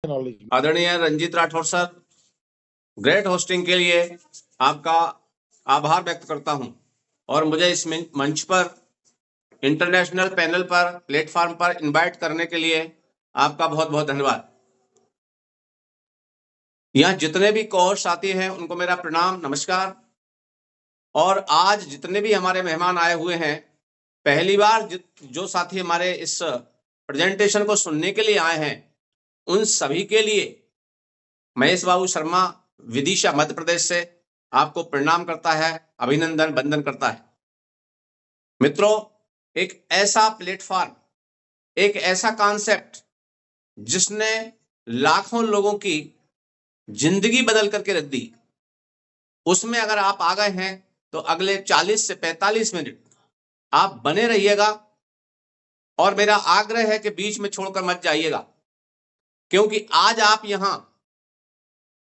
आदरणीय Ranjeet Rathore sir, great hosting के लिए आपका आभार व्यक्त करता हूं और मुझे इस मंच पर इंटरनेशनल पैनल पर प्लेटफॉर्म पर इनवाइट करने के लिए आपका बहुत बहुत धन्यवाद। यहाँ जितने भी कोर्स साथी हैं उनको मेरा प्रणाम नमस्कार। और आज जितने भी हमारे मेहमान आए हुए हैं, पहली बार जो साथी हमारे इस प्रेजेंटेशन को सुनने के लिए आए हैं, उन सभी के लिए महेश बाबू शर्मा विदिशा मध्य प्रदेश से आपको प्रणाम करता है, अभिनंदन वंदन करता है। मित्रों, एक ऐसा प्लेटफॉर्म, एक ऐसा कॉन्सेप्ट जिसने लाखों लोगों की जिंदगी बदल करके रख दी, उसमें अगर आप आ गए हैं तो अगले 40 से 45 मिनट आप बने रहिएगा और मेरा आग्रह है कि बीच में छोड़कर मत जाइएगा, क्योंकि आज आप यहां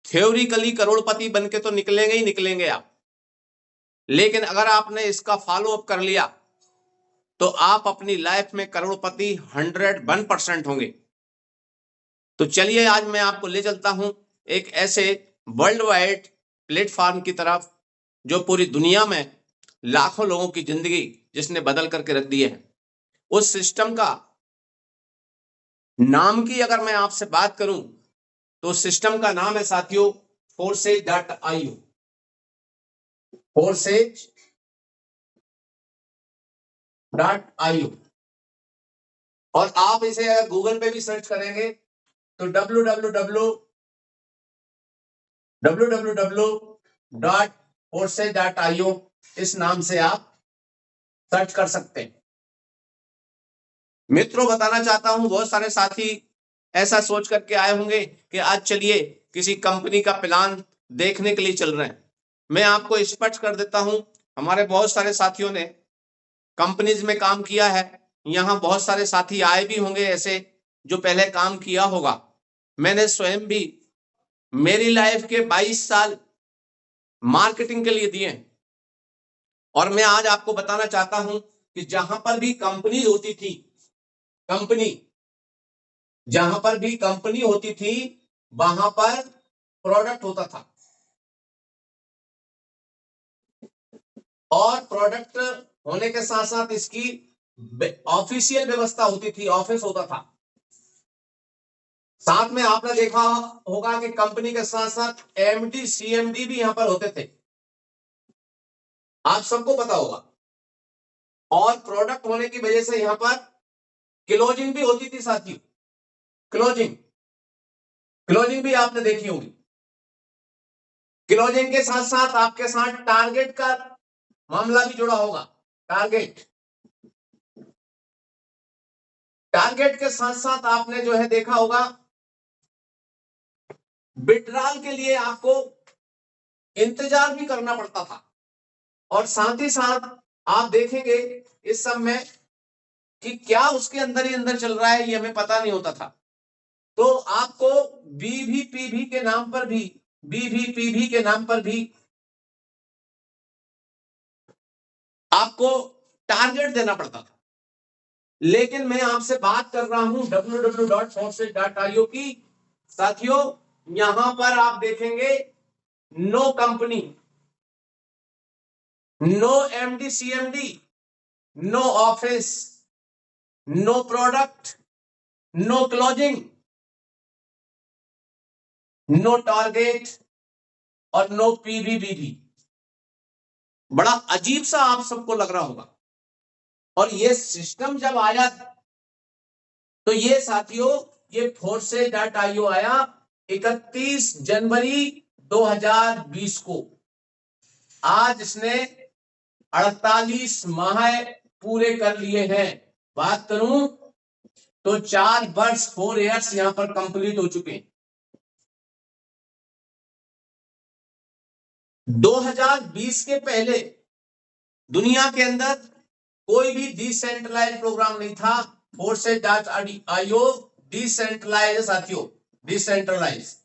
थ्योरिकली करोड़पति बनके तो निकलेंगे ही निकलेंगे आप, लेकिन अगर आपने इसका फॉलो अप कर लिया तो आप अपनी लाइफ में करोड़पति 101% होंगे। तो चलिए आज मैं आपको ले चलता हूं एक ऐसे वर्ल्ड वाइड प्लेटफॉर्म की तरफ जो पूरी दुनिया में लाखों लोगों की जिंदगी जिसने बदल करके रख दी है। उस सिस्टम का नाम की अगर मैं आपसे बात करूं तो सिस्टम का नाम है साथियों Forsage.io। Forsage.io। और आप इसे अगर गूगल पे भी सर्च करेंगे तो www.forsage.io इस नाम से आप सर्च कर सकते हैं। मित्रों, बताना चाहता हूं, बहुत सारे साथी ऐसा सोच करके आए होंगे कि आज चलिए किसी कंपनी का प्लान देखने के लिए चल रहे हैं। मैं आपको स्पष्ट कर देता हूं, हमारे बहुत सारे साथियों ने कंपनीज में काम किया है। यहां बहुत सारे साथी आए भी होंगे ऐसे जो पहले काम किया होगा। मैंने स्वयं भी मेरी लाइफ के 22 साल मार्केटिंग के लिए दिए और मैं आज आपको बताना चाहता हूं कि जहां पर भी कंपनी होती थी, जहां पर भी कंपनी होती थी वहां पर प्रोडक्ट होता था और प्रोडक्ट होने के साथ साथ इसकी ऑफिशियल व्यवस्था होती थी, ऑफिस होता था। साथ में आपने देखा होगा कि कंपनी के साथ साथ एमडी सीएमडी भी यहां पर होते थे, आप सबको पता होगा। और प्रोडक्ट होने की वजह से यहां पर क्लोजिंग भी होती थी साथियों। क्लोजिंग भी आपने देखी होगी। क्लोजिंग के साथ साथ आपके साथ टारगेट का मामला भी जुड़ा होगा। टारगेट के साथ साथ आपने जो है देखा होगा विड्रॉल के लिए आपको इंतजार भी करना पड़ता था। और साथ ही साथ आप देखेंगे इस सब में कि क्या उसके अंदर ही अंदर चल रहा है ये हमें पता नहीं होता था। तो आपको बीवीपीवी के नाम पर भी आपको टारगेट देना पड़ता था। लेकिन मैं आपसे बात कर रहा हूं www.forsage.io की। साथियों, यहां पर आप देखेंगे no company, no MD CMD, no office, no product, no closing, no target और नो पीवीबीबी। बड़ा अजीब सा आप सबको लग रहा होगा। और ये सिस्टम जब आया तो ये साथियों ये Forsage.io आया 31 जनवरी 2020 को। आज इसने 48 माह पूरे कर लिए हैं। बात करूं तो 4 वर्ष 4 इयर्स यहां पर कंप्लीट हो चुके हैं। 2020 के पहले दुनिया के अंदर कोई भी डिसेंट्रलाइज प्रोग्राम नहीं था। Forsage.io डिसेंट्रलाइज साथियों, डिसेंट्रलाइज।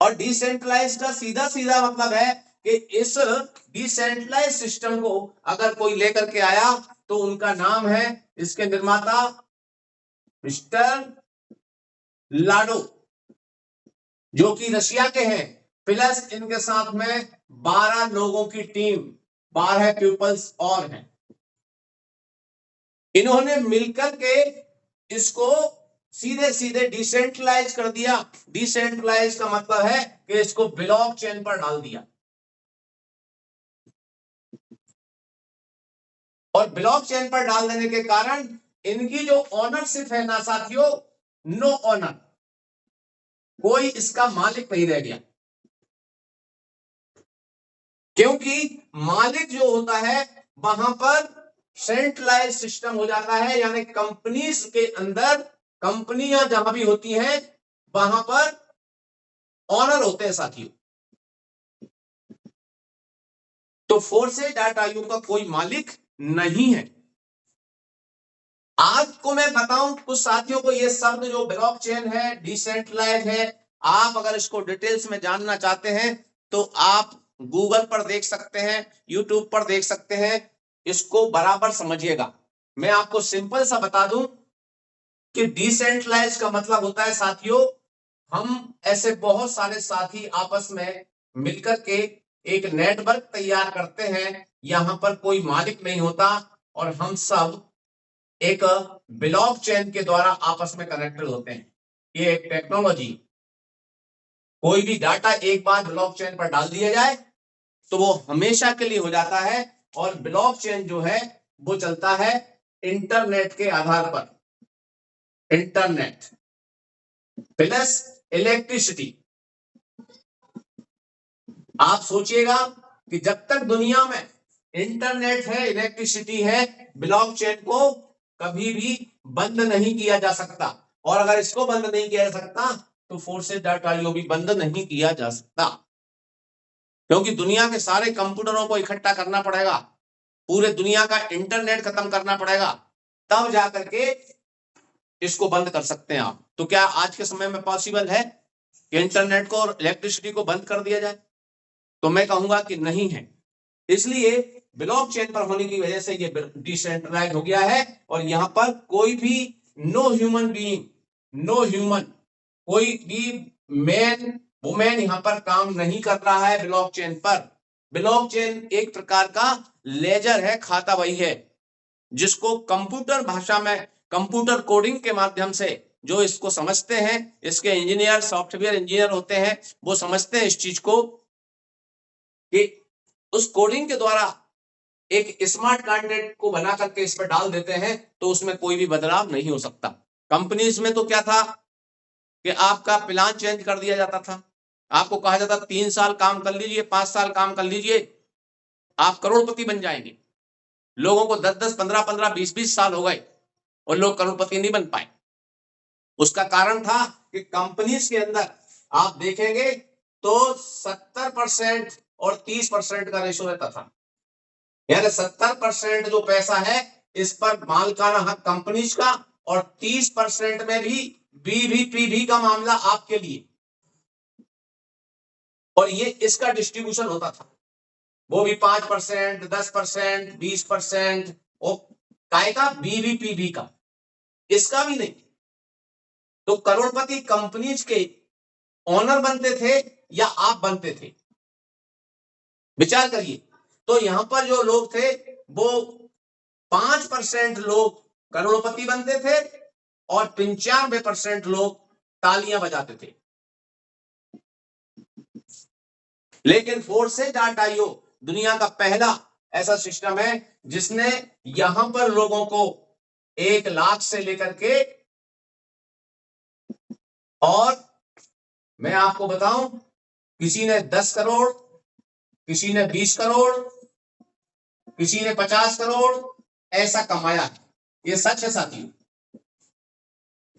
और डिसेंट्रलाइज का सीधा सीधा मतलब है कि इस डिसेंट्रलाइज सिस्टम को अगर कोई लेकर के आया तो उनका नाम है, इसके निर्माता मिस्टर लाडो जो कि रशिया के हैं, प्लस इनके साथ में 12 लोगों की टीम, 12 पीपल्स और हैं। इन्होंने मिलकर के इसको सीधे सीधे डिसेंट्रलाइज कर दिया। डिसेंट्रलाइज का मतलब है कि इसको ब्लॉकचेन पर डाल दिया। और ब्लॉकचेन पर डाल देने के कारण इनकी जो ऑनरशिप है ना साथियों, नो ऑनर, कोई इसका मालिक नहीं रह गया। क्योंकि मालिक जो होता है वहां पर सेंट्रलाइज सिस्टम हो जाता है, यानी कंपनीज के अंदर, कंपनियां जहां भी होती हैं वहां पर ऑनर होते हैं साथियों। तो force.io का कोई मालिक नहीं है। आज को मैं बताऊं कुछ साथियों को, ये शब्द जो ब्लॉकचेन है, डिसेंट्रलाइज है, आप अगर इसको डिटेल्स में जानना चाहते हैं तो आप गूगल पर देख सकते हैं, यूट्यूब पर देख सकते हैं, इसको बराबर समझिएगा। मैं आपको सिंपल सा बता दूं कि डिसेंट्रलाइज का मतलब होता है साथियों, हम ऐसे बहुत सारे साथी आपस में मिलकर के एक नेटवर्क तैयार करते हैं, यहां पर कोई मालिक नहीं होता और हम सब एक ब्लॉकचेन के द्वारा आपस में कनेक्टेड होते हैं। ये एक टेक्नोलॉजी, कोई भी डाटा एक बार ब्लॉकचेन पर डाल दिया जाए तो वो हमेशा के लिए हो जाता है। और ब्लॉकचेन जो है वो चलता है इंटरनेट के आधार पर। Internet plus electricity. आप सोचिएगा कि जब तक दुनिया में इंटरनेट है, इलेक्ट्रिसिटी है, ब्लॉकचेन को कभी भी बंद नहीं किया जा सकता। और अगर इसको बंद नहीं किया जा सकता तो force.io भी बंद नहीं किया जा सकता, क्योंकि दुनिया के सारे कंप्यूटरों को इकट्ठा करना पड़ेगा, पूरे दुनिया का इंटरनेट खत्म करना पड़ेगा, तब जाकर के इसको बंद कर सकते हैं आप। तो क्या आज के समय में पॉसिबल है कि इंटरनेट को और इलेक्ट्रिसिटी को बंद कर दिया जाए? तो मैं कहूंगा कि नहीं है। इसलिए ब्लॉकचेन पर होने की वजह से ये डिसेंट्रलाइज हो गया है और यहां पर कोई भी no human being, no human, कोई भी मैन वुमेन यहां पर काम नहीं कर रहा है ब्लॉकचेन पर। ब्लॉकचेन एक प्रकार का लेजर है, खाता वही है, जिसको कंप्यूटर भाषा में, कंप्यूटर कोडिंग के माध्यम से जो इसको समझते हैं, इसके इंजीनियर, सॉफ्टवेयर इंजीनियर होते हैं, वो समझते हैं इस चीज को कि उस कोडिंग के द्वारा एक स्मार्ट कॉन्ट्रैक्ट को बना करके इस पर डाल देते हैं तो उसमें कोई भी बदलाव नहीं हो सकता। कंपनीज में तो क्या था कि आपका प्लान चेंज कर दिया जाता था, आपको कहा जाता 3 साल काम कर लीजिए, 5 साल काम कर लीजिए, आप करोड़पति बन जाएंगे। लोगों को 10-10, 15-15, 20-20 साल हो गए और लोग करोड़पति नहीं बन पाए। उसका कारण था कि कंपनीज के अंदर आप देखेंगे तो 70% और 30% का रेशो रहता था, यानी 70% जो पैसा है इस पर मालिकाना हक कंपनीज का, और 30% में भी बीवीपीवी का मामला आपके लिए, और ये इसका डिस्ट्रीब्यूशन होता था, वो भी 5%, 10%, 20%, और काय का, बीवीपीवी का, इसका भी नहीं। तो करोड़पति कंपनीज के ओनर बनते थे या आप बनते थे, विचार करिए। तो यहां पर जो लोग थे वो 5% लोग करोड़पति बनते थे और 95% लोग तालियां बजाते थे। लेकिन force.io दुनिया का पहला ऐसा सिस्टम है जिसने यहां पर लोगों को 1 लाख से लेकर के, और मैं आपको बताऊं, किसी ने 10 करोड़, किसी ने 20 करोड़, किसी ने 50 करोड़ ऐसा कमाया है। ये सच है साथियों।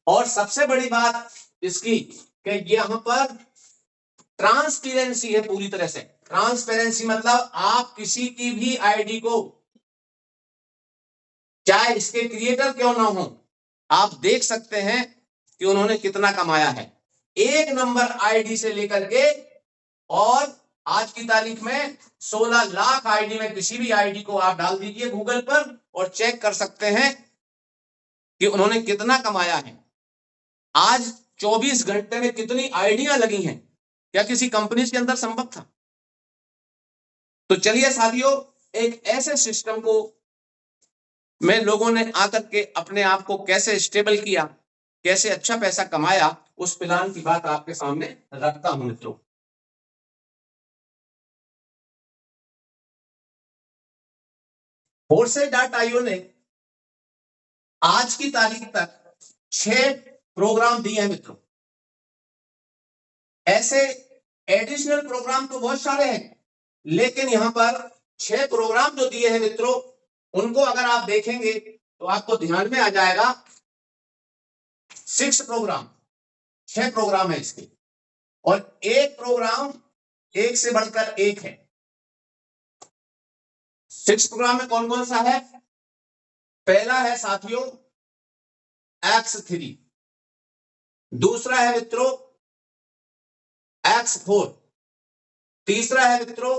और सबसे बड़ी बात इसकी कि यहां पर ट्रांसपेरेंसी है पूरी तरह से। ट्रांसपेरेंसी मतलब आप किसी की भी आईडी को, चाहे इसके क्रिएटर क्यों ना हो, आप देख सकते हैं कि उन्होंने कितना कमाया है, 1 नंबर आईडी से लेकर के, और आज की तारीख में 16 लाख आईडी में किसी भी आईडी को आप डाल दीजिए गूगल पर और चेक कर सकते हैं कि उन्होंने कितना कमाया है, आज 24 घंटे में कितनी आईडियां लगी हैं, क्या किसी कंपनी के अंदर संभव था? तो चलिए साथियों, एक ऐसे सिस्टम को में लोगों ने आकर के अपने आप को कैसे स्टेबल किया, कैसे अच्छा पैसा कमाया, उस प्लान की बात आपके सामने रखता हूं मित्रों। Foresight.io ने आज की तारीख तक 6 प्रोग्राम दिए हैं मित्रों। ऐसे एडिशनल प्रोग्राम तो बहुत सारे हैं, लेकिन यहां पर 6 प्रोग्राम जो दिए हैं मित्रों, उनको अगर आप देखेंगे तो आपको ध्यान में आ जाएगा 6 प्रोग्राम, 6 प्रोग्राम है इसके, और एक प्रोग्राम एक से बढ़कर एक है। 6 प्रोग्राम में कौन कौन सा है? पहला है साथियों X3, दूसरा है मित्रों X4, तीसरा है मित्रों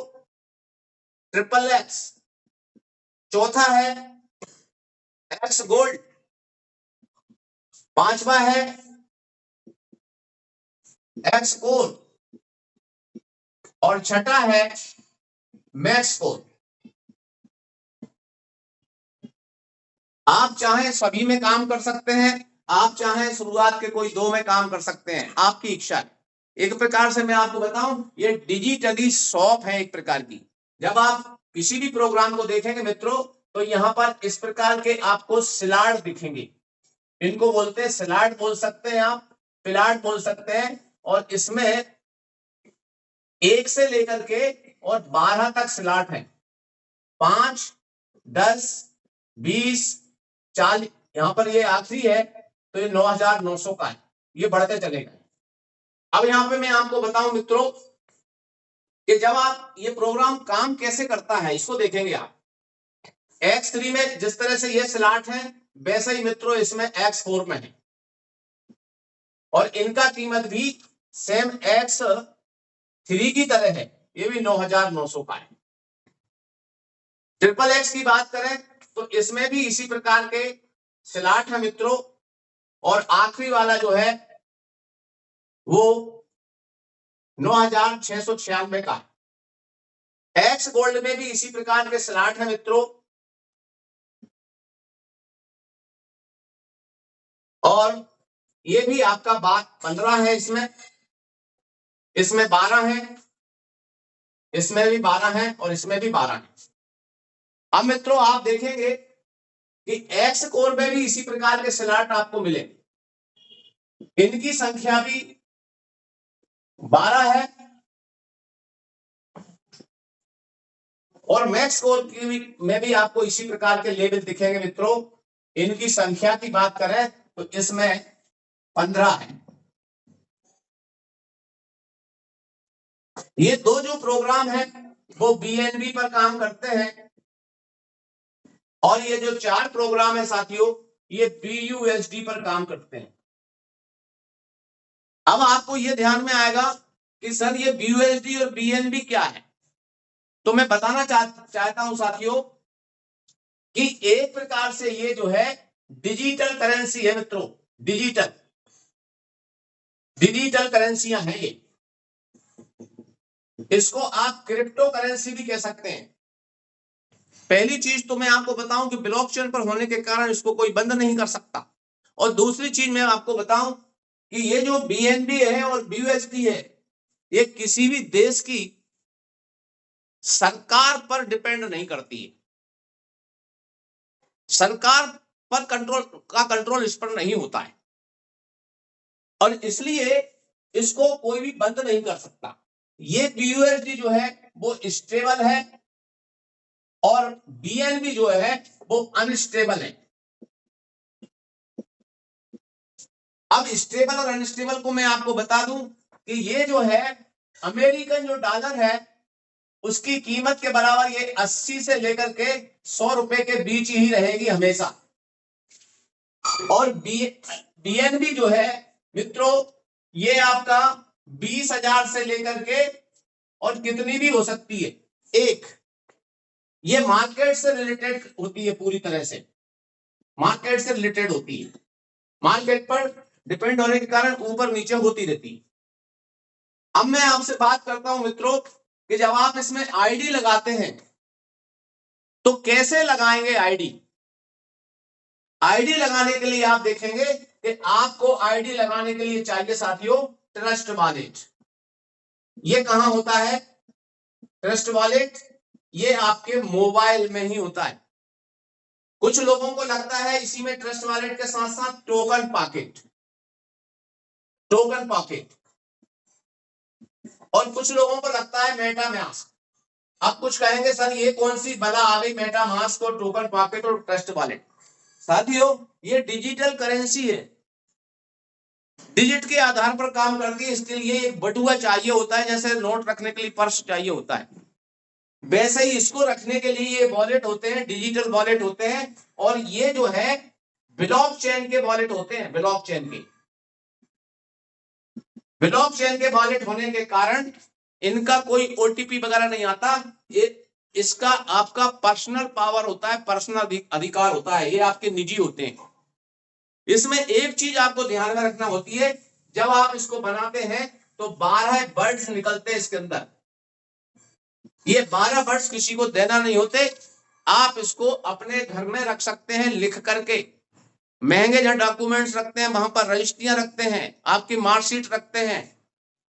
XXX, चौथा है X गोल्ड, पांचवा है X कोर, और छठा है मैक्स कोर। आप चाहें सभी में काम कर सकते हैं, आप चाहें शुरुआत के कोई 2 में काम कर सकते हैं, आपकी इच्छा है। एक प्रकार से मैं आपको बताऊं, ये डिजिटली शॉप है एक प्रकार की। जब आप किसी भी प्रोग्राम को देखेंगे मित्रों, तो यहां पर इस प्रकार के आपको स्लाइड दिखेंगे, इनको बोलते हैं स्लाइड बोल सकते हैं आप, प्लाट बोल सकते हैं, और इसमें 1 से लेकर के और 12 तक स्लॉट है, 5, 10, 20, 40, यहां पर ये आखिरी है तो ये 9,900 का है, ये बढ़ते चलेगा। अब यहां पे मैं आपको बताऊं मित्रों कि जब आप ये प्रोग्राम काम कैसे करता है, इसको देखेंगे आप। X3 में जिस तरह से ये स्लॉट है, वैसे ही मित्रों इसमें X4 में है, और इनका कीमत भी सेम X3 की तरह है, ये भी 9,900 का है। XXX की बात करें तो इसमें भी इसी प्रकार के स्लॉट है मित्रों, और आखिरी वाला जो है वो 9,696 का है। X गोल्ड में भी इसी प्रकार के स्लॉट है मित्रों, और ये भी आपका 15 है, इसमें 12 है, इसमें भी 12 है, और इसमें भी 12 है। अब मित्रों आप देखेंगे कि X कोर में भी इसी प्रकार के स्लॉट आपको मिलेंगे, इनकी संख्या भी 12 है, और मैक्स कोर में भी आपको इसी प्रकार के लेवल दिखेंगे मित्रों। इनकी संख्या की बात करें तो इसमें 15 है। ये 2 जो प्रोग्राम है वो BNB पर काम करते हैं, और ये जो 4 प्रोग्राम है साथियों, ये BUSD पर काम करते हैं। अब आपको ये ध्यान में आएगा कि सर ये BUSD और BNB क्या है, तो मैं बताना चाहता हूं साथियों कि एक प्रकार से ये जो है डिजिटल करेंसी है मित्रों, डिजिटल करेंसियां हैं ये, इसको आप क्रिप्टो करेंसी भी कह सकते हैं। पहली चीज तो मैं आपको बताऊं कि ब्लॉकचेन पर होने के कारण इसको कोई बंद नहीं कर सकता, और दूसरी चीज मैं आपको बताऊं कि ये जो BNB है और BUSD है, ये किसी भी देश की सरकार पर डिपेंड नहीं करती है, सरकार पर कंट्रोल इस पर नहीं होता है, और इसलिए इसको कोई भी बंद नहीं कर सकता। ये BUSD जो है वो स्टेबल है, और BNB जो है वो अनस्टेबल है। अब स्टेबल और अनस्टेबल को मैं आपको बता दूं कि ये जो है अमेरिकन जो डॉलर है उसकी कीमत के बराबर ये 80 से लेकर के 100 रुपए के बीच ही रहेगी हमेशा, और BNB जो है मित्रों ये आपका 20,000 से लेकर के और कितनी भी हो सकती है, एक, ये मार्केट से रिलेटेड होती है पूरी तरह से। मार्केट से रिलेटेड होती है, मार्केट पर डिपेंड होने के कारण ऊपर नीचे होती रहती है। अब मैं आपसे बात करता हूं मित्रों कि जब आप इसमें आईडी लगाते हैं तो कैसे लगाएंगे आईडी। आईडी लगाने के लिए आप देखेंगे कि आपको आईडी लगाने के लिए चाहिए साथियों ट्रस्ट वॉलेट। ये कहां होता है ट्रस्ट वॉलेट? ये आपके मोबाइल में ही होता है। कुछ लोगों को लगता है इसी में ट्रस्ट वॉलेट के साथ साथ टोकन पॉकेट, टोकन पॉकेट, और कुछ लोगों को लगता है मेटा मास्क। अब कुछ कहेंगे सर ये कौन सी बला आ गई मेटा मास्क और टोकन पॉकेट और ट्रस्ट वॉलेट। साथियों ये डिजिटल करेंसी है, डिजिट के आधार पर काम करती है। इसके लिए एक बटुआ चाहिए होता है, जैसे नोट रखने के लिए पर्स चाहिए होता है, वैसे ही इसको रखने के लिए ये वॉलेट होते हैं, डिजिटल वॉलेट होते हैं। और ये जो है ब्लॉकचेन के वॉलेट होते हैं, ब्लॉकचेन के, ब्लॉकचेन के वॉलेट होने के कारण इनका कोई ओटीपी वगैरह नहीं आता। ये इसका आपका पर्सनल पावर होता है, पर्सनल अधिकार होता है, ये आपके निजी होते हैं। इसमें एक चीज आपको ध्यान में रखना होती है, जब आप इसको बनाते हैं तो 12 बर्ड्स निकलते हैं इसके अंदर। ये 12 बर्ड्स किसी को देना नहीं होते, आप इसको अपने घर में रख सकते हैं लिख करके। महंगे जहां डॉक्यूमेंट्स रखते हैं वहां पर रजिस्ट्रियां रखते हैं, आपकी मार्कशीट रखते हैं,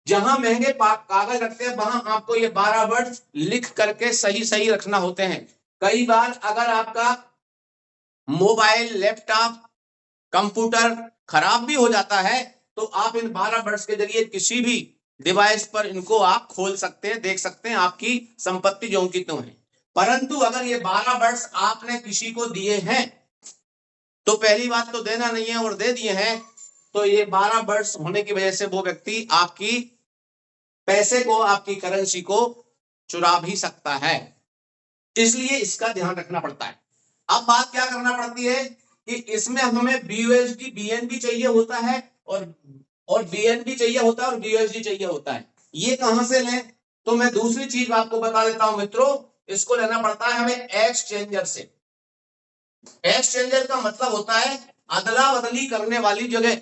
जहां महंगे कागज रखते हैं वहां आपको ये 12 वर्ड्स लिख करके सही सही रखना होते हैं। कई बार अगर आपका मोबाइल, लैपटॉप, कंप्यूटर खराब भी हो जाता है तो आप इन 12 वर्ड्स के जरिए किसी भी डिवाइस पर इनको आप खोल सकते हैं, देख सकते हैं आपकी संपत्ति जो की तो है। परंतु अगर ये 12 वर्ड्स आपने किसी को दिए हैं तो पहली बात तो देना नहीं है, और दे दिए हैं तो ये 12 वर्ड्स होने की वजह से वो व्यक्ति आपकी पैसे को, आपकी करेंसी को चुरा भी सकता है, इसलिए इसका ध्यान रखना पड़ता है। अब बात क्या करना पड़ती है कि इसमें हमें बीयूएसडी, बीएनबी चाहिए होता है, और बीएनबी चाहिए होता है, और बीयूएसडी चाहिए होता है। ये कहां से लें? तो मैं दूसरी चीज आपको बता देता हूं मित्रों, इसको लेना पड़ता है हमें एक्सचेंजर से। एक्सचेंजर का मतलब होता है अदला बदली करने वाली जगह।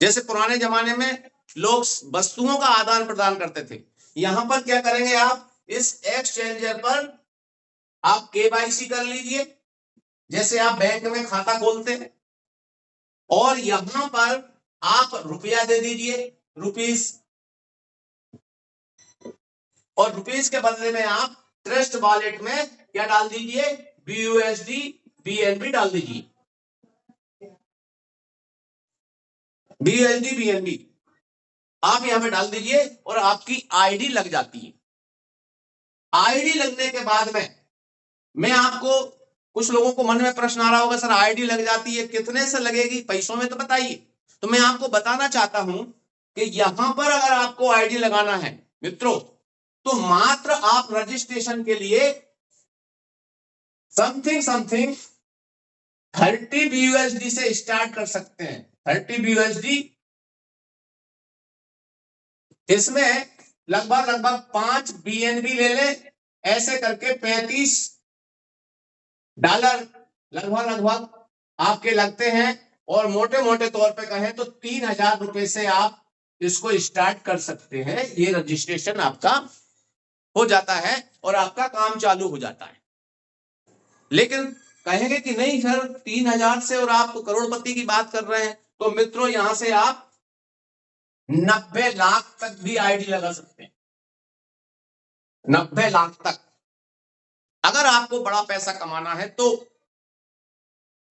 जैसे पुराने जमाने में लोग वस्तुओं का आदान प्रदान करते थे, यहां पर क्या करेंगे आप, इस एक्सचेंजर पर आप केवाईसी कर लीजिए, जैसे आप बैंक में खाता खोलते हैं, और यहां पर आप रुपया दे दीजिए, रुपीस, और रुपीस के बदले में आप ट्रस्ट वॉलेट में क्या डाल दीजिए, बीयूएसडी, बीएनबी डाल दीजिए, बीयूएसडी, बीएनबी आप यहां पे डाल दीजिए और आपकी आईडी लग जाती है। आईडी लगने के बाद में मैं आपको, कुछ लोगों को मन में प्रश्न आ रहा होगा सर आईडी लग जाती है कितने से लगेगी, पैसों में तो बताइए। तो मैं आपको बताना चाहता हूं कि यहां पर अगर आपको आईडी लगाना है मित्रों, तो मात्र आप रजिस्ट्रेशन के लिए समथिंग 30 बीयूएसडी से स्टार्ट कर सकते हैं। 30 बीयूएसडी, इसमें लगभग 5 बीएनबी ले ले, ऐसे करके $35 लगभग आपके लगते हैं। और मोटे मोटे तौर पे कहें तो 3000 रुपए से आप इसको स्टार्ट कर सकते हैं। ये रजिस्ट्रेशन आपका हो जाता है और आपका काम चालू हो जाता है। लेकिन कहेंगे कि नहीं सर 3000 से और आप तो करोड़पति की बात कर रहे हैं, तो मित्रों यहां से आप 90 लाख तक भी आईडी लगा सकते हैं, 90 लाख तक, अगर आपको बड़ा पैसा कमाना है तो।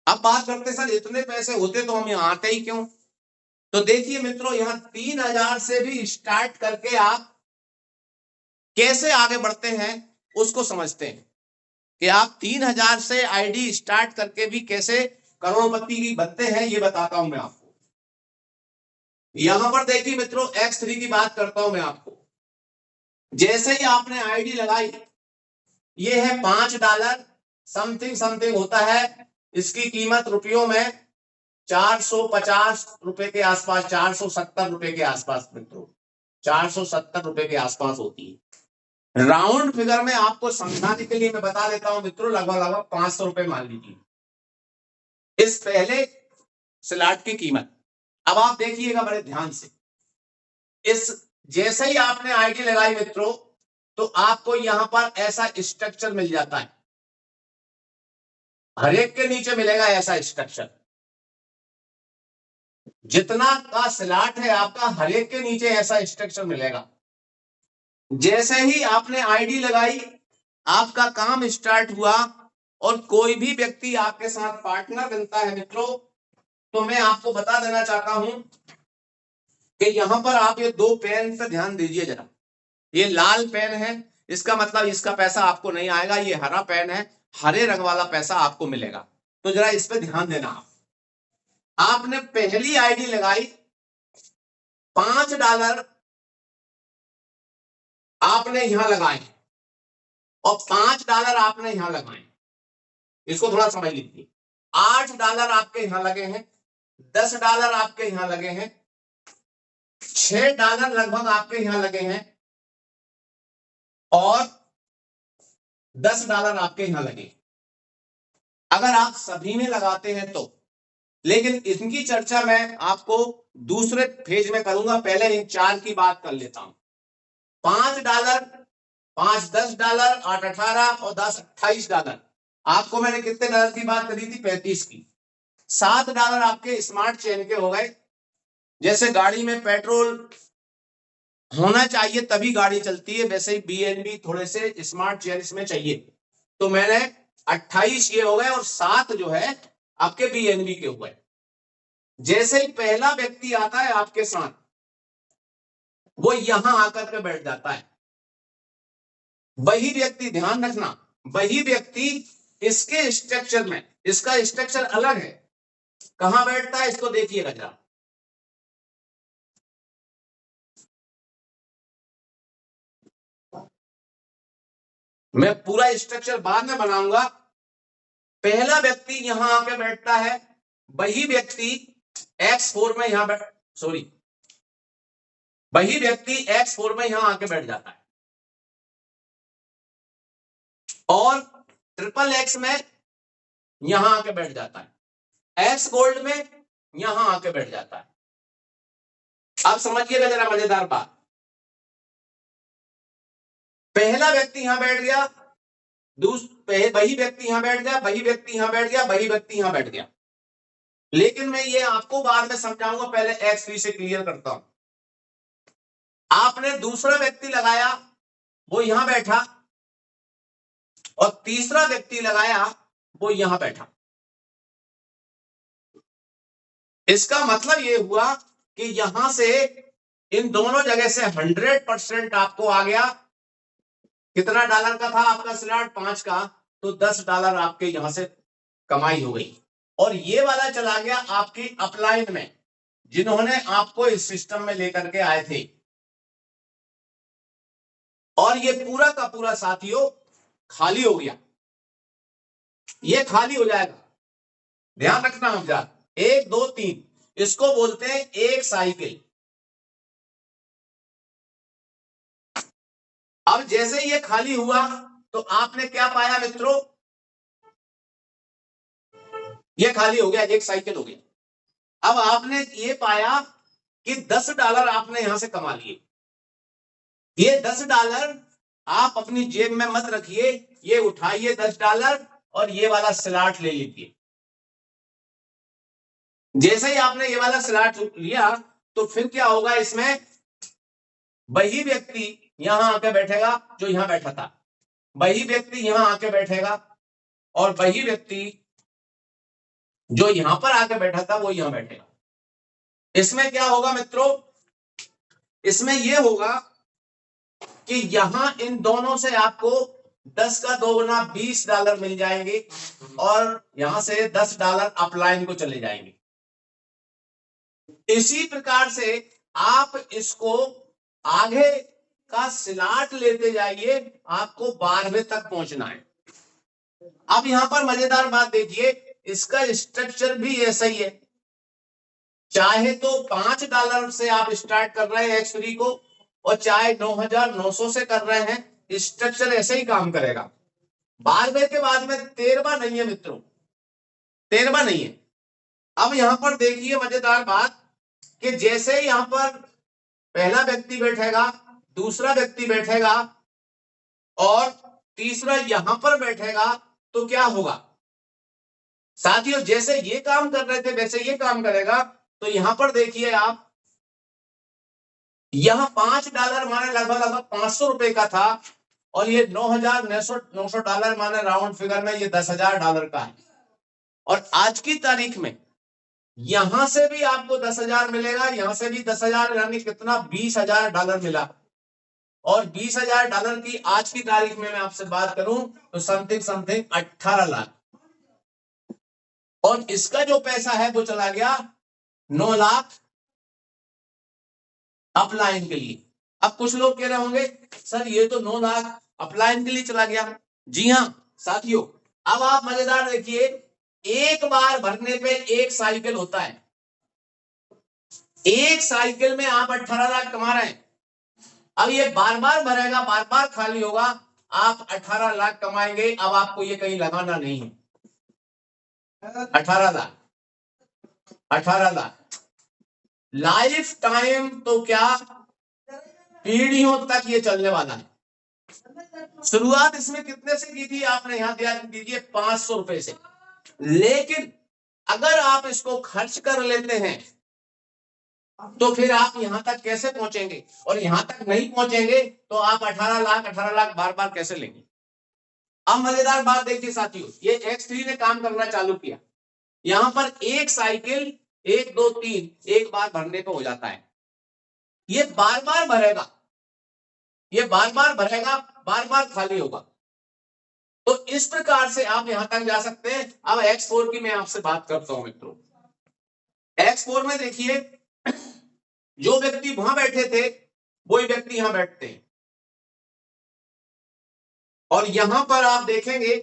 अब बात करते सर इतने पैसे होते तो हम यहां आते ही क्यों? तो देखिए मित्रों, यहां 3000 से भी स्टार्ट करके आप कैसे आगे बढ़ते हैं उसको समझते हैं कि आप 3000 से आईडी स्टार्ट करके भी कैसे करोड़पति की बनते हैं, ये बताता हूं मैं आपको। यहां पर देखिए मित्रों, X3 की बात करता हूं मैं आपको। जैसे ही आपने आईडी लगाई, ये है $5 समथिंग होता है, इसकी कीमत रुपयों में 450 रुपए के आसपास, 470 रुपए के आसपास मित्रों, 470 रुपए के आसपास होती है। राउंड फिगर में आपको समझाने के लिए मैं बता देता हूं मित्रों, लगभग 500 रुपए मान लीजिए। इस पहले स्लॉट की कीमत। अब आप देखिएगा बड़े ध्यान से, इस जैसे ही आपने आईडी लगाई मित्रों, तो आपको यहां पर ऐसा स्ट्रक्चर मिल जाता है, हर एक के नीचे मिलेगा ऐसा स्ट्रक्चर। जितना का स्लॉट है आपका, हर एक के नीचे ऐसा स्ट्रक्चर मिलेगा। जैसे ही आपने आईडी लगाई, आपका काम स्टार्ट हुआ और कोई भी व्यक्ति आपके साथ पार्टनर बनता है मित्रों, तो मैं आपको बता देना चाहता हूं कि यहां पर आप ये दो पेन पे ध्यान दीजिए जरा। ये लाल पेन है, इसका मतलब इसका पैसा आपको नहीं आएगा। ये हरा पेन है, हरे रंग वाला पैसा आपको मिलेगा। तो जरा इस पे ध्यान देना। आपने पहली आईडी लगाई, $5 आपने यहां लगाए और $5 आपने यहां लगाए। इसको थोड़ा समझ लीजिए। $8 आपके यहां लगे हैं, $10 आपके यहां लगे हैं, $6 लगभग आपके यहां लगे हैं और $10 आपके यहां लगे। अगर आप सभी में लगाते हैं तो, लेकिन इनकी चर्चा मैं आपको दूसरे फेज में करूंगा। पहले इन चार की बात कर लेता हूं। $5, 5 $10, 8 18 और 10 $28। आपको मैंने कितने डॉलर की बात करी थी? 35 की। $7 आपके स्मार्ट चेन के हो गए। जैसे गाड़ी में पेट्रोल होना चाहिए तभी गाड़ी चलती है, वैसे ही बीएनबी थोड़े से स्मार्ट चेन में चाहिए। तो मैंने 28 ये हो गए और 7 जो है आपके बीएनबी के हुए। जैसे ही पहला व्यक्ति आता है आपके साथ, वो यहां आकर के बैठ जाता है। वही व्यक्ति, ध्यान रखना, वही व्यक्ति इसके स्ट्रक्चर में, इसका स्ट्रक्चर अलग है, कहां बैठता है इसको देखिएगा जरा। मैं पूरा स्ट्रक्चर बाद में बनाऊंगा। पहला व्यक्ति यहां आके बैठता है, वही व्यक्ति X4 में यहां वही व्यक्ति X4 में यहां आके बैठ जाता है और XXX में यहां आके बैठ जाता है, X गोल्ड में यहां आके बैठ जाता है। अब समझिएगा जरा मजेदार बात। पहला व्यक्ति यहां बैठ गया, वही व्यक्ति यहां बैठ गया, वही व्यक्ति यहां बैठ गया, वही व्यक्ति यहां बैठ गया। लेकिन मैं ये आपको बाद में समझाऊंगा, पहले X3 से क्लियर करता हूं। आपने दूसरा व्यक्ति लगाया, वो यहां बैठा, और तीसरा व्यक्ति लगाया, वो यहां बैठा। इसका मतलब ये हुआ कि यहां से इन दोनों जगह से 100% आपको आ गया। कितना डॉलर का था आपका स्लॉट? 5 का, तो $10 आपके यहां से कमाई हो गई। और ये वाला चला गया आपकी अपलाइन में, जिन्होंने आपको इस सिस्टम में लेकर के आए थे। और ये पूरा का पूरा साथियों खाली हो गया, ये खाली हो जाएगा। ध्यान रखना हम 1 2 3, इसको बोलते हैं एक साइकिल। अब जैसे ये खाली हुआ तो आपने क्या पाया मित्रों? ये खाली हो गया, एक साइकिल हो गया। अब आपने ये पाया कि $10 आपने यहां से कमा लिए। ये $10 आप अपनी जेब में मत रखिए, ये उठाइए $10 और ये वाला स्लॉट ले लीजिए। जैसे ही आपने ये वाला स्लॉट लिया तो फिर क्या होगा इसमें? वही व्यक्ति यहां आके बैठेगा जो यहां बैठा था, वही व्यक्ति यहां आके बैठेगा और वही व्यक्ति जो यहां पर आके बैठा था वो यहां बैठेगा। इसमें क्या होगा मित्रों? इसमें यह होगा कि यहां इन दोनों से आपको 10 का 2 गुना $20 मिल जाएंगे और यहां से $10 अपलाइन को चले जाएंगे। इसी प्रकार से आप इसको आगे का स्लॉट लेते जाइए, आपको 12वें तक पहुंचना है। अब यहां पर मजेदार बात देखिए, इसका स्ट्रक्चर भी ऐसा ही है। चाहे तो $5 से आप स्टार्ट कर रहे हैं X3 को, और चाहे 9,900 से कर रहे हैं, स्ट्रक्चर ऐसे ही काम करेगा। 12वें के बाद में 13वां नहीं है मित्रों, 13वां नहीं है। अब यहां पर देखिए मजेदार बात कि जैसे ही यहां पर पहला व्यक्ति बैठेगा, दूसरा व्यक्ति बैठेगा और तीसरा यहां पर बैठेगा तो क्या होगा साथियों, जैसे ये काम कर रहे थे वैसे ये काम करेगा। तो यहां पर देखिए आप, यहां $5 माने लगभग 500 रुपए का था और ये $9,900 माने राउंड फिगर में ये $10,000 का है। और आज की तारीख में यहां से भी आपको 10,000 मिलेगा, यहां से भी 10,000, यानी कितना $20,000 मिला। और $20,000 की आज की तारीख में मैं आपसे बात करूं तो समथिंग 18 लाख। और इसका जो पैसा है वो चला गया 9 लाख अपलाइन के लिए। अब कुछ लोग कह रहे होंगे सर ये तो 9 लाख अपलाइन के लिए चला गया। जी हां साथियों, अब आप मजेदार देखिए, एक बार भरने पे एक साइकिल होता है। एक साइकिल में आप 18 लाख कमा रहे हैं। अब ये बार बार भरेगा, बार बार खाली होगा, आप 18 लाख कमाएंगे। अब आपको ये कहीं लगाना नहीं है। 18 लाख लाइफ टाइम, तो क्या पीढ़ियों तक ये चलने वाला है। शुरुआत इसमें कितने से की थी आपने, यहां ध्यान दीजिए 500 रुपए से। लेकिन अगर आप इसको खर्च कर लेते हैं तो फिर आप यहां तक कैसे पहुंचेंगे, और यहां तक नहीं पहुंचेंगे तो आप 18 लाख बार बार कैसे लेंगे। अब मजेदार बात देखिए साथियों, ये X3 ने काम करना चालू किया। यहां पर एक साइकिल 1 2 3 एक बार भरने पे हो जाता है। ये बार बार भरेगा, ये बार बार भरेगा, बार बार खाली होगा। तो इस प्रकार से आप यहां तक जा सकते हैं। अब X4 की मैं आपसे बात करता हूं मित्रों। X4 में देखिए, जो व्यक्ति वहां बैठे थे वही व्यक्ति यहां बैठते हैं। और यहां पर आप देखेंगे,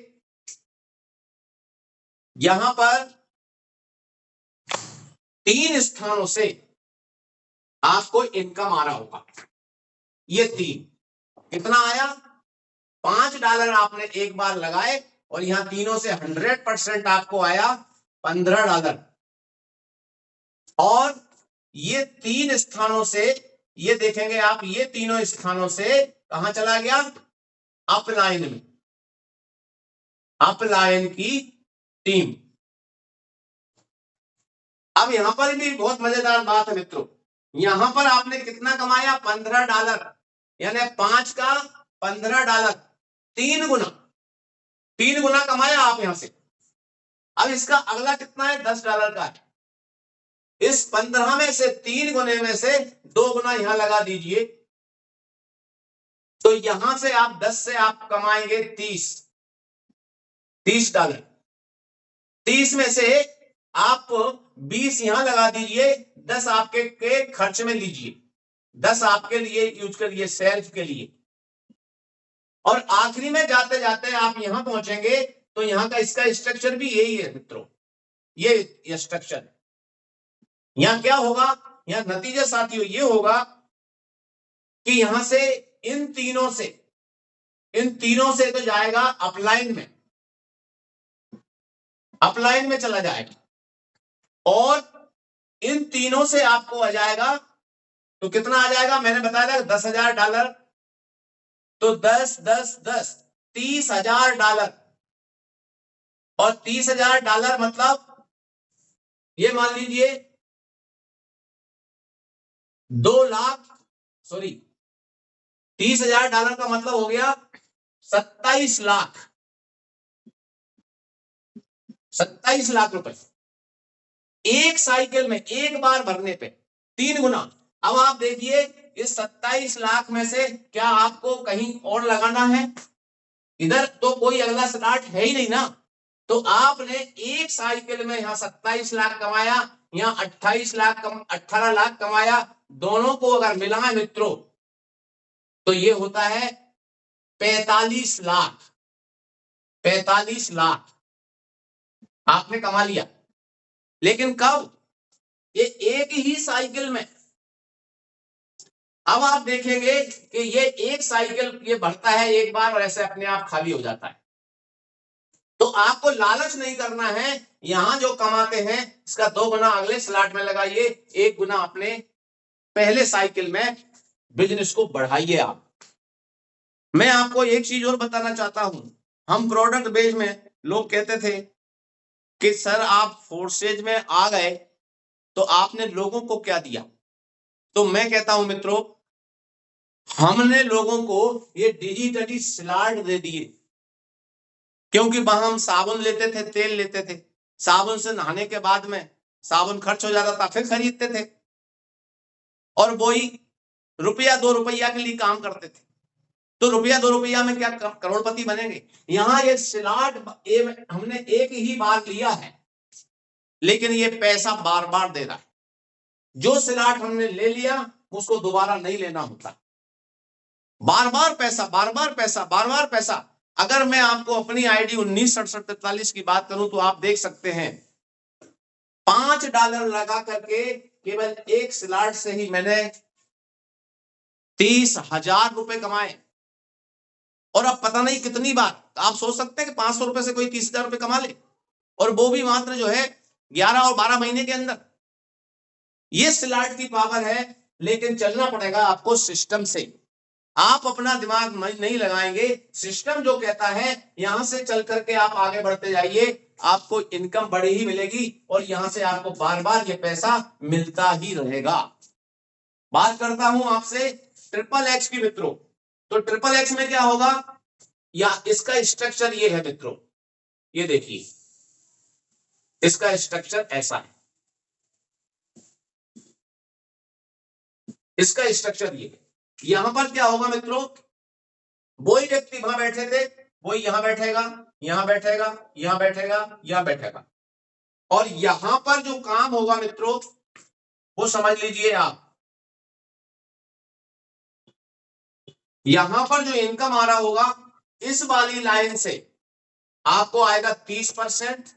यहां पर 3 स्थानों से आपको इनकम आ रहा होगा। ये 3 कितना आया, $5 आपने एक बार लगाए और यहां तीनों से 100% आपको आया $15। और ये 3 स्थानों से, ये देखेंगे आप, ये तीनों स्थानों से कहां चला गया, अपलाइन में, अपलाइन की टीम। अब यहां पर भी बहुत मजेदार बात है मित्रों, यहां पर आपने कितना कमाया, $15, यानी 5 का $15, 3 गुना कमाया आप यहां से। अब इसका अगला कितना है, $10 का है। इस 15 में से 3 गुने में से 2 गुना यहां लगा दीजिए, तो यहां से आप 10 से आप कमाएंगे $30। 30 में से आप 20 यहां लगा दीजिए, 10 आपके के खर्च में लीजिए, 10 आपके लिए यूज करिए, सेल्फ के लिए। और आखिरी में जाते जाते आप यहां पहुंचेंगे तो यहां का इसका स्ट्रक्चर भी यही है मित्रों, ये स्ट्रक्चर। यहां क्या होगा, यहां नतीजा साथियों ये होगा कि यहां से इन तीनों से तो जाएगा अपलाइन में, अपलाइन में चला जाएगा। और इन तीनों से आपको आ जाएगा, तो कितना आ जाएगा, मैंने बताया था $10,000। तो 10 10 10 $30,000। और $30,000 मतलब ये मान लीजिए 2 लाख, सॉरी, $30,000 का मतलब हो गया 27 लाख, 27 लाख रुपए एक साइकिल में एक बार भरने पे, 3 गुना। अब आप देखिए, इस 27 लाख में से क्या आपको कहीं और लगाना है, इधर तो कोई अगला स्टार्ट है ही नहीं ना। तो आपने एक साइकिल में यहां 27 लाख कमाया, यहां 18 लाख कमाया। दोनों को अगर मिलाएं मित्रों तो ये होता है 45 लाख। 45 लाख आपने कमा लिया। लेकिन कब, ये एक ही साइकिल में। अब आप देखेंगे कि ये एक साइकिल ये बढ़ता है एक बार और ऐसे अपने आप खाली हो जाता है। तो आपको लालच नहीं करना है, यहां जो कमाते हैं इसका 2 गुना अगले स्लॉट में लगाइए, 1 गुना अपने पहले साइकिल में बिजनेस को बढ़ाइए आप। मैं आपको एक चीज और बताना चाहता हूं, हम प्रोडक्ट बेस में लोग कहते थे कि सर आप फोर्सेज में आ गए तो आपने लोगों को क्या दिया। तो मैं कहता हूं मित्रों, हमने लोगों को ये डिजिटली स्लॉट दे दिए, क्योंकि वहां हम साबुन लेते थे, तेल लेते थे, साबुन से नहाने के बाद में साबुन खर्च हो जाता था, फिर खरीदते थे, और वही रुपया 2 रुपया के लिए काम करते थे। तो रुपया 2 रुपया में क्या करोड़पति बनेंगे। यहाँ ये स्लॉट हमने एक ही बार लिया है, लेकिन ये पैसा बार बार दे रहा है। जो स्लॉट हमने ले लिया उसको दोबारा नहीं लेना होता, बार बार पैसा, बार बार पैसा, बार बार पैसा। अगर मैं आपको अपनी आईडी 196743 की बात करूं तो आप देख सकते हैं $5 लगा करके केवल एक स्लॉट से ही मैंने 30,000 रुपए कमाए। और अब पता नहीं कितनी बार, आप सोच सकते हैं कि 500 रुपए से कोई 30,000 रुपए कमा ले, और वो भी मात्र जो है 11 और 12 महीने के अंदर। ये स्लॉट की पावर है, लेकिन चलना पड़ेगा आपको सिस्टम से। आप अपना दिमाग नहीं लगाएंगे, सिस्टम जो कहता है यहां से चल करके आप आगे बढ़ते जाइए, आपको इनकम बड़ी ही मिलेगी और यहां से आपको बार बार ये पैसा मिलता ही रहेगा। बात करता हूं आपसे ट्रिपल एक्स की मित्रों। तो ट्रिपल एक्स में क्या होगा, या इसका स्ट्रक्चर ये है मित्रों, ये देखिए इसका स्ट्रक्चर ऐसा है, इसका स्ट्रक्चर ये है। यहां पर क्या होगा मित्रों, वही व्यक्ति वहां बैठे थे वही यहां बैठेगा, यहां बैठेगा, यहां बैठेगा, यहां बैठेगा, और यहां पर जो काम होगा मित्रों वो समझ लीजिए आप, यहां पर जो इनकम आ रहा होगा इस वाली लाइन से आपको आएगा 30%,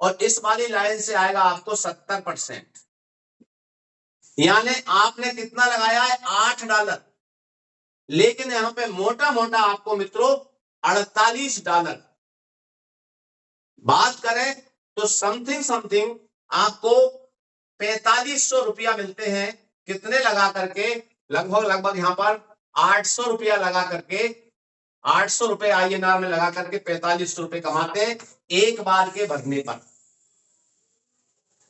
और इस वाली लाइन से आएगा आपको 70%। यानी आपने कितना लगाया है, $8, लेकिन यहां पे मोटा मोटा आपको मित्रों $48। बात करें तो समथिंग समथिंग आपको 4500 रुपया मिलते हैं, कितने लगा करके, लगभग लगभग यहां पर 800 रुपया लगा करके, 800 रुपए INR में लगा करके 4500 रुपए कमाते हैं एक बार के भरने पर।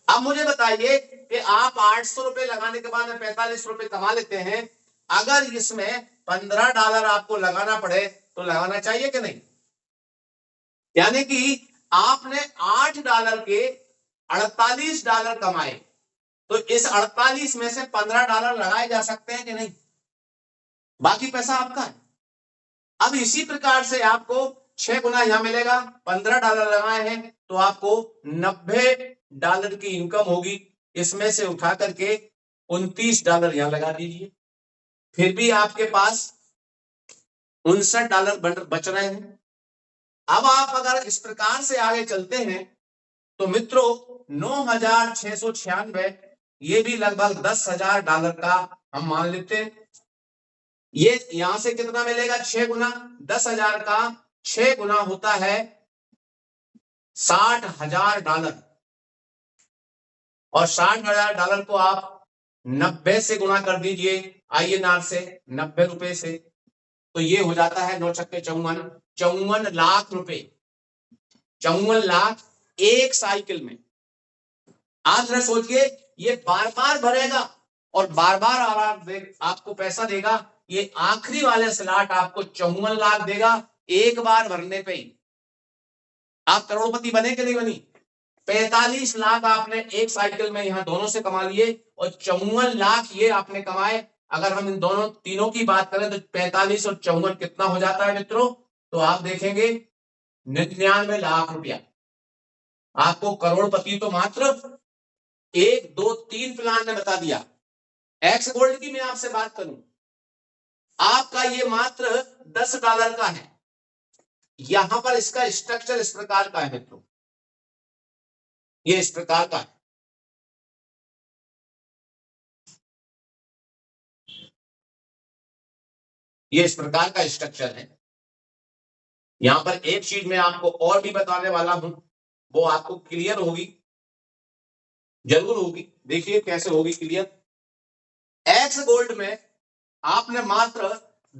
अब मुझे बताइए कि आप 800 रुपए लगाने के बाद में 45 रुपए कमा लेते हैं, अगर इसमें $15 आपको लगाना पड़े तो लगाना चाहिए कि नहीं। यानी कि आपने $8 के $48 कमाए, तो इस 48 में से $15 लगाए जा सकते हैं कि नहीं, बाकी पैसा आपका है। अब इसी प्रकार से आपको 6 गुना यहां मिलेगा, $15 लगाए हैं तो आपको $90 की इनकम होगी, इसमें से उठा करके $29 यहां लगा दीजिए, फिर भी आपके पास $59 बच रहे हैं। अब आप अगर इस प्रकार से आगे चलते हैं तो मित्रों 9,696 ये भी लगभग $10,000 का हम मान लेते हैं। ये यहां से कितना मिलेगा, 6 गुना, 10,000 का 6 गुना होता है $60,000, और $60,000 को आप 90 से गुना कर दीजिए, INR से 90 रुपए से, तो ये हो जाता है 9 छक्के 54, 54 लाख रुपए, 54 लाख एक साइकिल में। आप जरा सोचिए, ये बार बार भरेगा और बार बार आपको पैसा देगा, ये आखिरी वाले स्लॉट आपको 54 लाख देगा एक बार भरने पे ही। आप करोड़पति बने कि नहीं बनी, 45 लाख आपने एक साइकिल में यहां दोनों से कमा लिए, और 54 लाख ये आपने कमाए। अगर हम इन दोनों तीनों की बात करें तो 45 और 54 कितना हो जाता है मित्रों, तो आप देखेंगे 99 लाख रुपया। आपको करोड़पति तो मात्र 1 2 3 प्लान ने बता दिया। एक्स गोल्ड की मैं आपसे बात करूं, आपका ये मात्र $10 का है। यहां पर इसका स्ट्रक्चर इस प्रकार का है मित्रों, ये इस प्रकार का है। ये इस प्रकार का स्ट्रक्चर है। यहां पर एक चीज मैं आपको और भी बताने वाला हूं, वो आपको क्लियर होगी, जरूर होगी। देखिए कैसे होगी क्लियर। एक्स गोल्ड में आपने मात्र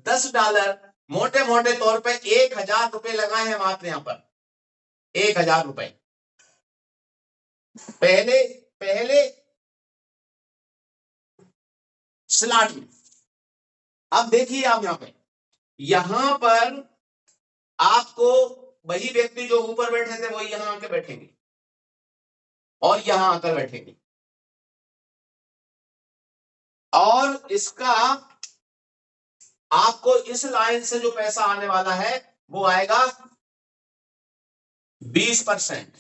$10 मोटे मोटे तौर पे 1,000 लगाए हैं मात्र, यहां पर 1,000 पहले पहले स्लॉट में। अब देखिए आप यहां पर आपको वही व्यक्ति जो ऊपर बैठे थे वही यहां आके बैठेंगे और यहां आकर बैठेंगे, और इसका आपको इस लाइन से जो पैसा आने वाला है वो आएगा 20%,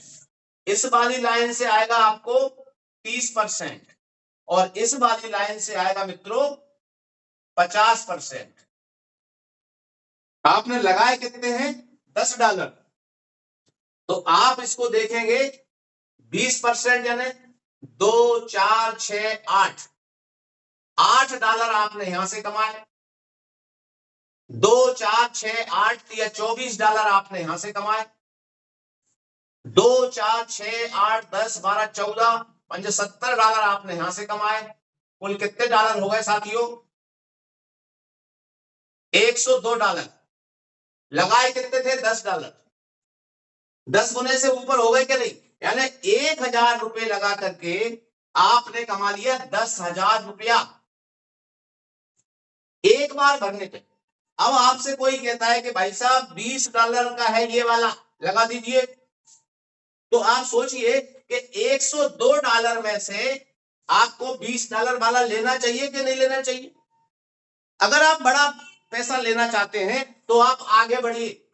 इस वाली लाइन से आएगा आपको 30%, और इस वाली लाइन से आएगा मित्रों 50%। आपने लगाए कितने हैं? $10। तो आप इसको देखेंगे 20% यानी 2 4 6 8 $8 आपने यहां से कमाए। 2 4 6 8 या $24 आपने यहां से कमाए। 2 4 6 8 10 12 14 $75 आपने यहां से कमाए। कुल कितने डॉलर हो गए साथियों? $102। लगाए कितने थे? $10। 10 गुने से ऊपर हो गए क्या? नहीं, यानी 1,000 रुपए लगा करके आपने कमा लिया $10,000 एक बार भरने पे। अब आपसे कोई कहता है कि भाई साहब $20 का है ये वाला, लगा दीजिए, तो आप सोचिए कि $102 में से आपको $20 वाला लेना चाहिए कि नहीं लेना चाहिए? अगर आप बड़ा पैसा लेना चाहते हैं तो आप आगे बढ़िए,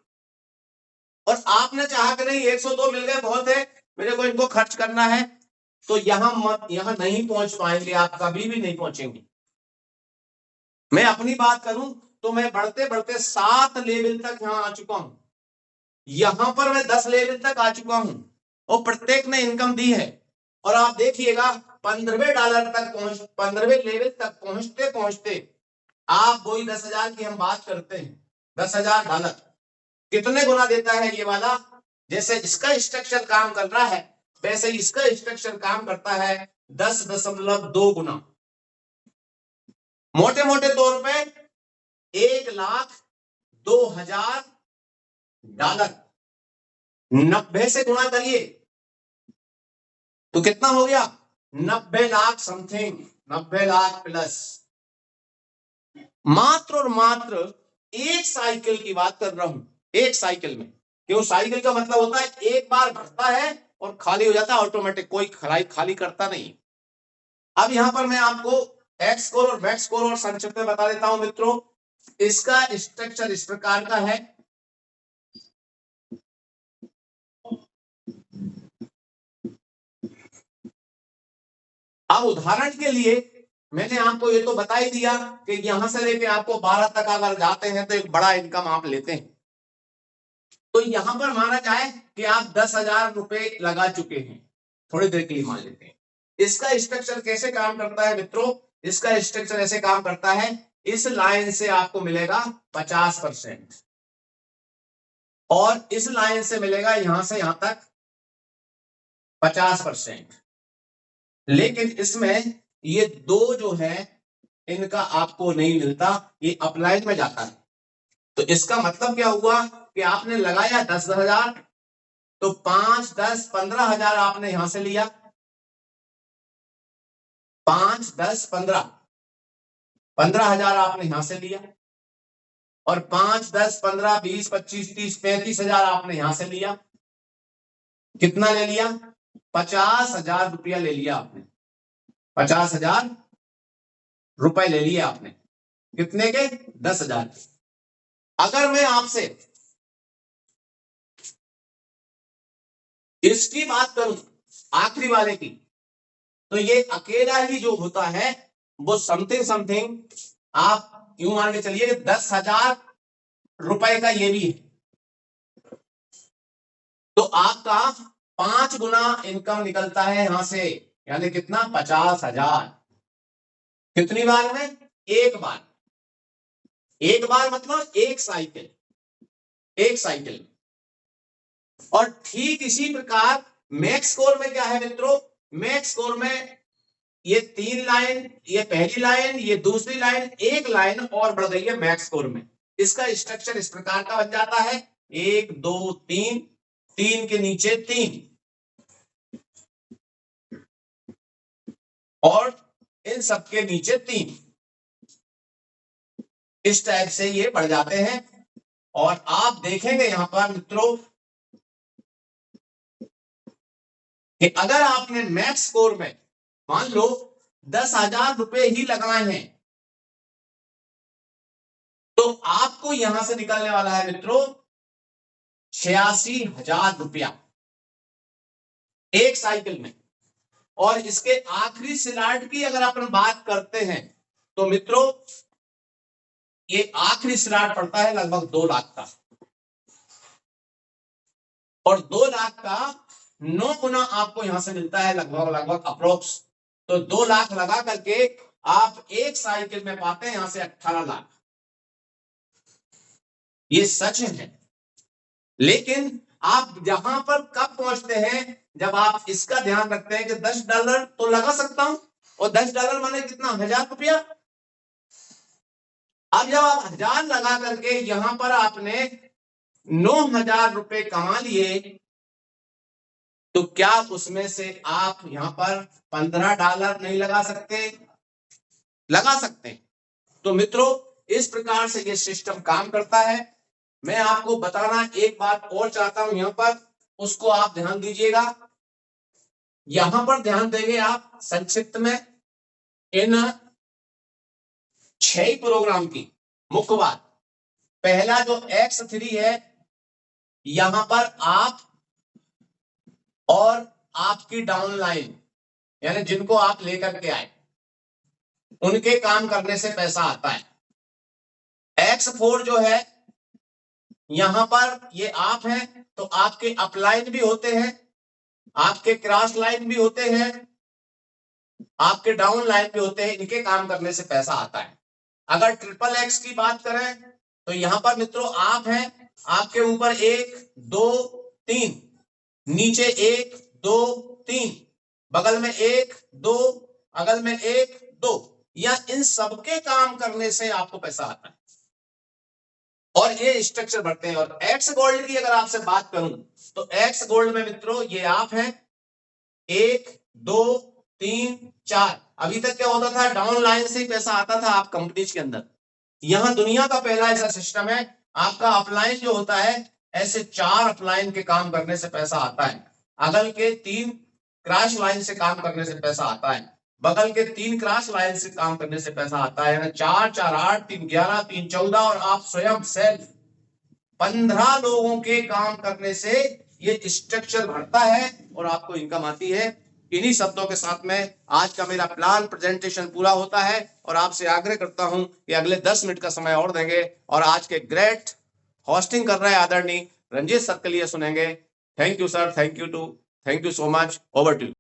और आपने चाहा कि नहीं 102 मिल गए बहुत है, मेरे को इनको खर्च करना है, तो यहां नहीं पहुंच पाएंगे, आप कभी भी नहीं पहुंचेंगे। मैं अपनी बात करूं तो मैं बढ़ते बढ़ते 7 लेवल तक यहां आ चुका हूं, यहां पर मैं 10 लेवल तक आ चुका हूं, और प्रत्येक ने इनकम दी है। और आप देखिएगा 15वें लेवल तक पहुंचते पहुंचते आप वही 10,000 की हम बात करते हैं, $10,000 कितने गुना देता है ये वाला? जैसे इसका स्ट्रक्चर काम कर रहा है वैसे इसका स्ट्रक्चर काम करता है 10.2 गुना। मोटे मोटे तौर पे $1,02,000 90 से गुणा करिए तो कितना हो गया? 90 लाख समथिंग, 90 लाख प्लस। मात्र और मात्र एक साइकिल की बात कर रहा हूं, एक साइकिल में। क्यों? साइकिल का मतलब होता है एक बार भरता है और खाली हो जाता है ऑटोमेटिक, कोई खाली करता नहीं। अब यहां पर मैं आपको एक्स स्कोर और मैक्स स्कोर और संक्षिप्त में बता देता हूं मित्रों। इसका स्ट्रक्चर इस प्रकार का है। अब उदाहरण के लिए मैंने आपको ये तो बता ही दिया कि यहां से लेके आपको 12 तक अगर जाते हैं तो एक बड़ा इनकम आप लेते हैं। तो यहां पर माना जाए कि आप 10,000 रुपए लगा चुके हैं, थोड़ी देर के लिए मान लेते हैं। इसका स्ट्रक्चर कैसे काम करता है मित्रों? इसका स्ट्रक्चर ऐसे काम करता है, इस लाइन से आपको मिलेगा 50%, और इस लाइन से मिलेगा यहां से यहां तक 50%। लेकिन इसमें ये दो जो है इनका आपको नहीं मिलता, ये अपलाइन में जाता है। तो इसका मतलब क्या हुआ कि आपने लगाया 10,000, तो 5 10 15,000 आपने यहां से लिया, 5 10 15,000 आपने यहां से लिया, और 5 10 15 20 25 30 35,000 आपने यहां से लिया। कितना ले लिया? 50,000 रुपया ले लिया आपने, 50,000 रुपए ले लिए आपने। कितने के? 10,000। अगर मैं आपसे इसकी बात करूं आखिरी वाले की, तो ये अकेला ही जो होता है वो समथिंग समथिंग आप यूं मान के चलिए 10,000 रुपए का ये भी है। तो आपका 5 गुना इनकम निकलता है यहां से, यानी कितना? 50,000। कितनी बार में? एक बार। एक बार मतलब एक साइकिल। एक साइकिल में। और ठीक इसी प्रकार मैक्स कोर में क्या है मित्रों, मैक्स कोर में ये 3 लाइन, ये पहली लाइन, ये दूसरी लाइन, एक लाइन और बढ़ गई है मैक्स कोर में। इसका स्ट्रक्चर इस प्रकार का बन जाता है 1 2 3, 3 के नीचे 3, और इन सबके नीचे 3, इस टाइप से ये बढ़ जाते हैं। और आप देखेंगे यहां पर मित्रों कि अगर आपने मैक्स कोर में मान लो 10,000 रुपए ही लगाए हैं, तो आपको यहां से निकलने वाला है मित्रों 86,000 रुपया एक साइकिल में। और इसके आखिरी स्लॉट की अगर अपन बात करते हैं तो मित्रों ये आखिरी स्लॉट पड़ता है लगभग 2 लाख का, और 2 लाख का 9 गुना आपको यहां से मिलता है लगभग अप्रोक्स। तो 2 लाख लगा करके आप एक साइकिल में पाते हैं यहां से 18 लाख। ये सच है, लेकिन आप जहां पर कब पहुंचते हैं, जब आप इसका ध्यान रखते हैं कि $10 तो लगा सकता हूं, और $10 माने कितना, 1,000 रुपया। अब जब आप 1,000 लगा करके यहां पर आपने 9,000 रुपए कमा लिए, तो क्या उसमें से आप यहां पर $15 नहीं लगा सकते? लगा सकते हैं। तो मित्रों इस प्रकार से ये सिस्टम काम करता है। मैं आपको बताना एक बात और चाहता हूं यहां पर, उसको आप ध्यान दीजिएगा। यहां पर ध्यान देंगे आप संक्षिप्त में इन 6 प्रोग्राम की मुख्य बात। पहला जो X3 है, यहां पर आप और आपकी डाउनलाइन यानी जिनको आप लेकर के आए उनके काम करने से पैसा आता है। X4 जो है, यहां पर ये आप हैं तो आपके अपलाइन भी होते हैं, आपके क्रॉस लाइन भी होते हैं, आपके डाउन लाइन भी होते हैं, इनके काम करने से पैसा आता है। अगर XXX की बात करें तो यहां पर मित्रों आप हैं, आपके ऊपर 1 2 3, नीचे 1 2 3, बगल में 1 2, अगल में 1 2, या इन सबके काम करने से आपको पैसा आता है और ये स्ट्रक्चर बढ़ते हैं। और एक्स गोल्ड की अगर आपसे बात करूं तो एक्स गोल्ड में मित्रों ये आप हैं 1 2 3 4। अभी तक क्या होता था, डाउन लाइन से ही पैसा आता था आप कंपनीज के अंदर। यहां दुनिया का पहला ऐसा सिस्टम है, आपका अपलाइन जो होता है ऐसे 4 अपलाइन के काम करने से पैसा आता है, अगल के 3 क्रॉस लाइन से काम करने से पैसा आता है, बगल के 3 क्रॉस लाइन से काम करने से पैसा आता है। 4 4 8 3 11 3 14, और आप स्वयं सेल्फ 15 लोगों के काम करने से ये स्ट्रक्चर बढ़ता है और आपको इनकम आती है। इन्हीं शब्दों के साथ में आज का मेरा प्लान प्रेजेंटेशन पूरा होता है, और आपसे आग्रह करता हूं कि अगले 10 मिनट का समय और देंगे, और आज के ग्रेट होस्टिंग कर रहे हैं आदरणीय रंजीत सर के लिए सुनेंगे। Thank you sir, thank you so much, over to you.